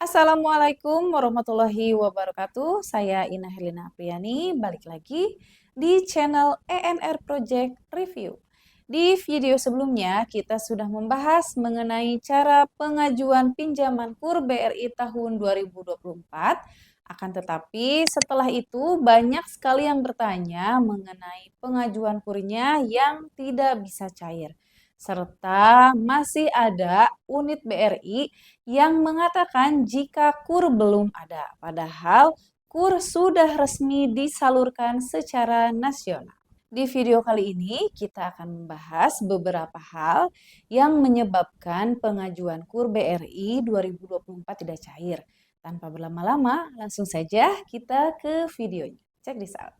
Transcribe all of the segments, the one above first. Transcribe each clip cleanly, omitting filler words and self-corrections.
Assalamualaikum warahmatullahi wabarakatuh. Saya Ina Herlina Apriani, balik lagi di channel ENR Project Review. Di video sebelumnya kita sudah membahas mengenai cara pengajuan pinjaman KUR BRI tahun 2024. Akan tetapi setelah itu banyak sekali yang bertanya mengenai pengajuan KUR-nya yang tidak bisa cair. Serta masih ada unit BRI yang mengatakan jika KUR belum ada, padahal KUR sudah resmi disalurkan secara nasional. Di video kali ini kita akan membahas beberapa hal yang menyebabkan pengajuan KUR BRI 2024 tidak cair. Tanpa berlama-lama, langsung saja kita ke videonya. Check this out.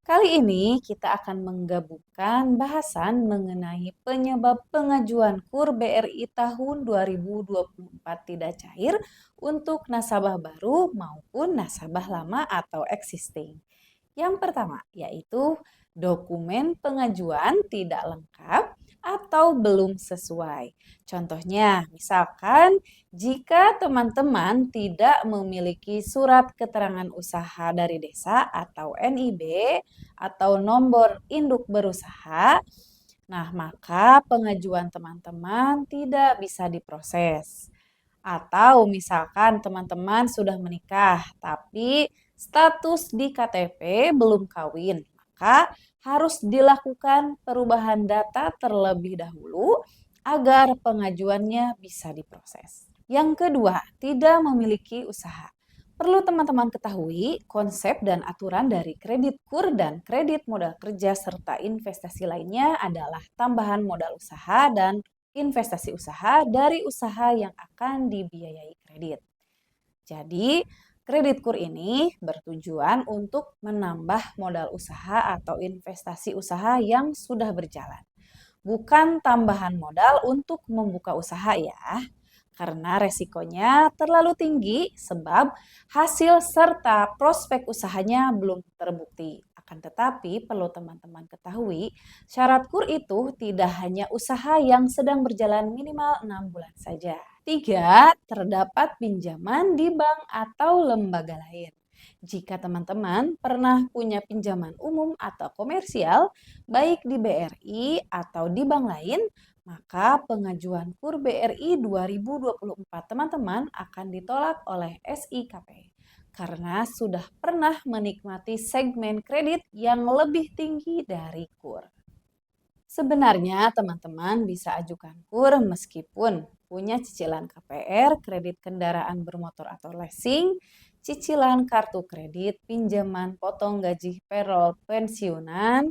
Kali ini kita akan menggabungkan bahasan mengenai penyebab pengajuan KUR BRI tahun 2024 tidak cair untuk nasabah baru maupun nasabah lama atau existing. Yang pertama yaitu dokumen pengajuan tidak lengkap atau belum sesuai. Contohnya, misalkan jika teman-teman tidak memiliki surat keterangan usaha dari desa atau NIB atau nomor induk berusaha, nah maka pengajuan teman-teman tidak bisa diproses. Atau misalkan teman-teman sudah menikah tapi status di KTP belum kawin, maka harus dilakukan perubahan data terlebih dahulu agar pengajuannya bisa diproses. Yang kedua, tidak memiliki usaha. Perlu teman-teman ketahui konsep dan aturan dari kredit KUR dan kredit modal kerja serta investasi lainnya adalah tambahan modal usaha dan investasi usaha dari usaha yang akan dibiayai kredit. Jadi, kredit KUR ini bertujuan untuk menambah modal usaha atau investasi usaha yang sudah berjalan. Bukan tambahan modal untuk membuka usaha ya. Karena resikonya terlalu tinggi sebab hasil serta prospek usahanya belum terbukti. Akan tetapi perlu teman-teman ketahui, syarat KUR itu tidak hanya usaha yang sedang berjalan minimal 6 bulan saja. 3. Terdapat pinjaman di bank atau lembaga lain. Jika teman-teman pernah punya pinjaman umum atau komersial, baik di BRI atau di bank lain, maka pengajuan KUR BRI 2024 teman-teman akan ditolak oleh SIKP karena sudah pernah menikmati segmen kredit yang lebih tinggi dari KUR. Sebenarnya teman-teman bisa ajukan KUR meskipun punya cicilan KPR, kredit kendaraan bermotor atau leasing, cicilan kartu kredit, pinjaman potong gaji payroll pensiunan,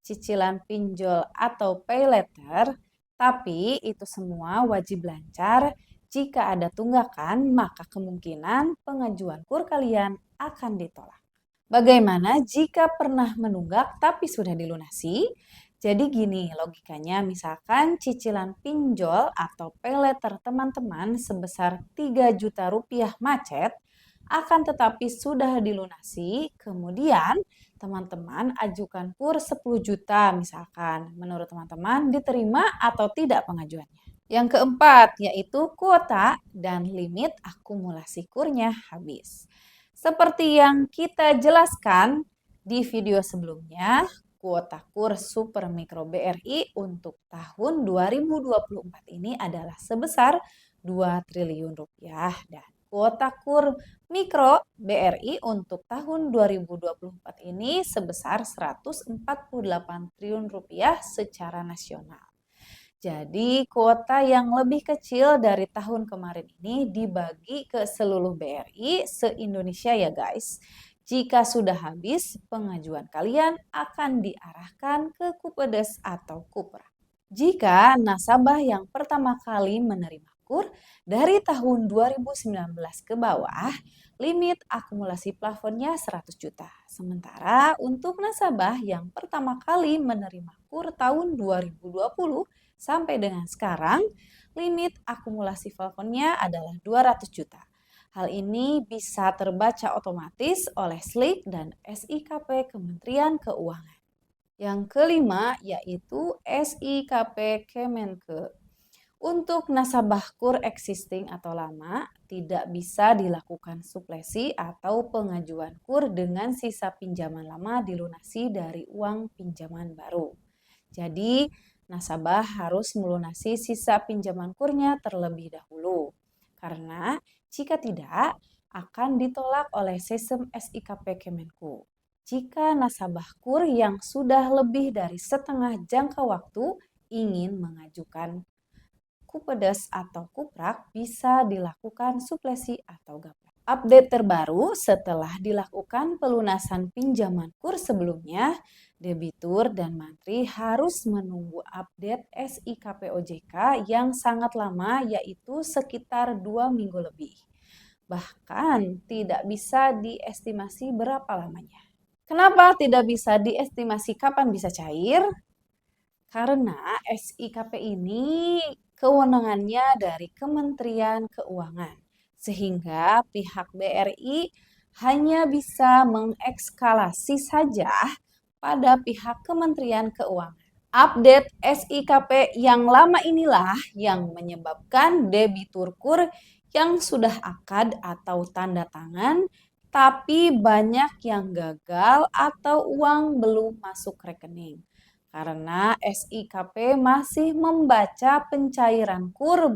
cicilan pinjol atau pay letter, tapi itu semua wajib lancar. Jika ada tunggakan, maka kemungkinan pengajuan KUR kalian akan ditolak. Bagaimana jika pernah menunggak tapi sudah dilunasi? Jadi gini logikanya, misalkan cicilan pinjol atau pay letter teman-teman sebesar 3 juta rupiah macet, akan tetapi sudah dilunasi, kemudian teman-teman ajukan KUR 10 juta misalkan. Menurut teman-teman diterima atau tidak pengajuannya? Yang keempat yaitu kuota dan limit akumulasi KUR-nya habis. Seperti yang kita jelaskan di video sebelumnya, kuota KUR Super Mikro BRI untuk tahun 2024 ini adalah sebesar 2 triliun rupiah dan kuota KUR Mikro BRI untuk tahun 2024 ini sebesar 148 triliun rupiah secara nasional. Jadi kuota yang lebih kecil dari tahun kemarin ini dibagi ke seluruh BRI se-Indonesia ya guys. Jika sudah habis, pengajuan kalian akan diarahkan ke Kupedes atau Kupra. Jika nasabah yang pertama kali menerima KUR dari tahun 2019 ke bawah, limit akumulasi plafonnya 100 juta. Sementara untuk nasabah yang pertama kali menerima KUR tahun 2020 sampai dengan sekarang, limit akumulasi plafonnya adalah 200 juta. Hal ini bisa terbaca otomatis oleh SLIK dan SIKP Kementerian Keuangan. Yang kelima yaitu SIKP Kemenke. Untuk nasabah KUR existing atau lama, tidak bisa dilakukan suplesi atau pengajuan KUR dengan sisa pinjaman lama dilunasi dari uang pinjaman baru. Jadi, nasabah harus melunasi sisa pinjaman KUR-nya terlebih dahulu. Karena jika tidak, akan ditolak oleh sistem SIKP Kemenku. Jika nasabah KUR yang sudah lebih dari setengah jangka waktu ingin mengajukan Kupedes atau Kuprak, bisa dilakukan suplesi atau gaplek. Update terbaru setelah dilakukan pelunasan pinjaman KUR sebelumnya, debitur dan mantri harus menunggu update SIKP OJK yang sangat lama, yaitu sekitar 2 minggu lebih. Bahkan tidak bisa diestimasi berapa lamanya. Kenapa tidak bisa diestimasi kapan bisa cair? Karena SIKP ini kewenangannya dari Kementerian Keuangan, sehingga pihak BRI hanya bisa mengekskalasi saja pada pihak Kementerian Keuangan. Update SIKP yang lama inilah yang menyebabkan debitur KUR yang sudah akad atau tanda tangan, tapi banyak yang gagal atau uang belum masuk rekening. Karena SIKP masih membaca pencairan KUR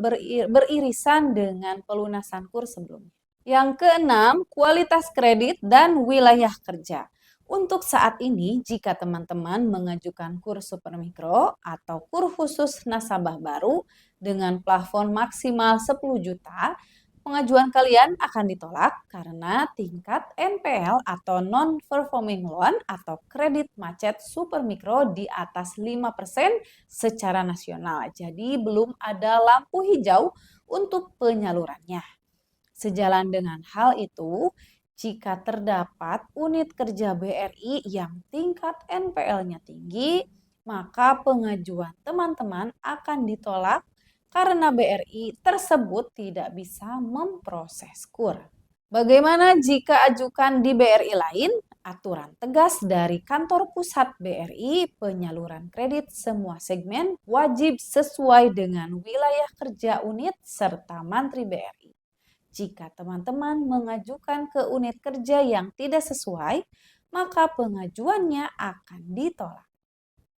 beririsan dengan pelunasan KUR sebelumnya. Yang keenam, kualitas kredit dan wilayah kerja. Untuk saat ini, jika teman-teman mengajukan KUR Supermikro atau KUR khusus nasabah baru dengan plafon maksimal 10 juta, pengajuan kalian akan ditolak karena tingkat NPL atau non-performing loan atau kredit macet Supermikro di atas 5% secara nasional. Jadi belum ada lampu hijau untuk penyalurannya. Sejalan dengan hal itu, jika terdapat unit kerja BRI yang tingkat NPL-nya tinggi, maka pengajuan teman-teman akan ditolak karena BRI tersebut tidak bisa memproses KUR. Bagaimana jika ajukan di BRI lain? Aturan tegas dari kantor pusat BRI, penyaluran kredit semua segmen wajib sesuai dengan wilayah kerja unit serta mantri BRI. Jika teman-teman mengajukan ke unit kerja yang tidak sesuai, maka pengajuannya akan ditolak.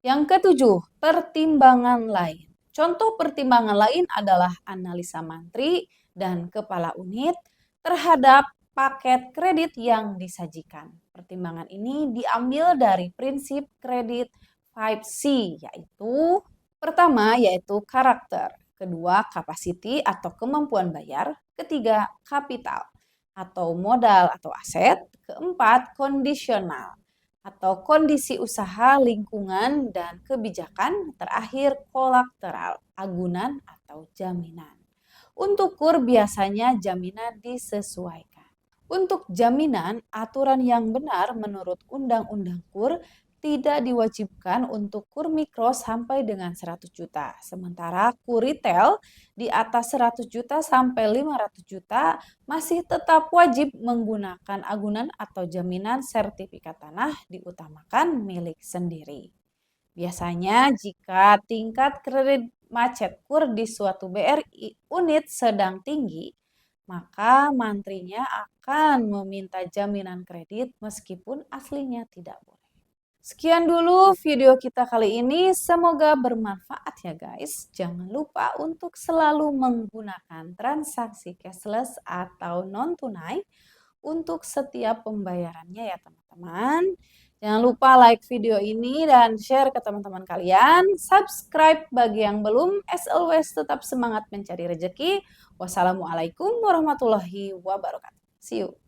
Yang ketujuh, pertimbangan lain. Contoh pertimbangan lain adalah analisa mantri dan kepala unit terhadap paket kredit yang disajikan. Pertimbangan ini diambil dari prinsip kredit 5C, yaitu pertama yaitu karakter, kedua capacity atau kemampuan bayar, ketiga kapital atau modal atau aset, keempat kondisional atau kondisi usaha, lingkungan, dan kebijakan, terakhir kolateral, agunan atau jaminan. Untuk KUR biasanya jaminan disesuaikan. Untuk jaminan, aturan yang benar menurut Undang-Undang KUR tidak diwajibkan untuk KUR mikro sampai dengan 100 juta. Sementara KUR retail di atas 100 juta sampai 500 juta masih tetap wajib menggunakan agunan atau jaminan sertifikat tanah, diutamakan milik sendiri. Biasanya jika tingkat kredit macet KUR di suatu BRI unit sedang tinggi, maka mantrinya akan meminta jaminan kredit meskipun aslinya tidak boleh. Sekian dulu video kita kali ini, semoga bermanfaat ya guys. Jangan lupa untuk selalu menggunakan transaksi cashless atau non-tunai untuk setiap pembayarannya ya teman-teman. Jangan lupa like video ini dan share ke teman-teman kalian. Subscribe bagi yang belum. As always tetap semangat mencari rezeki. Wassalamualaikum warahmatullahi wabarakatuh. See you.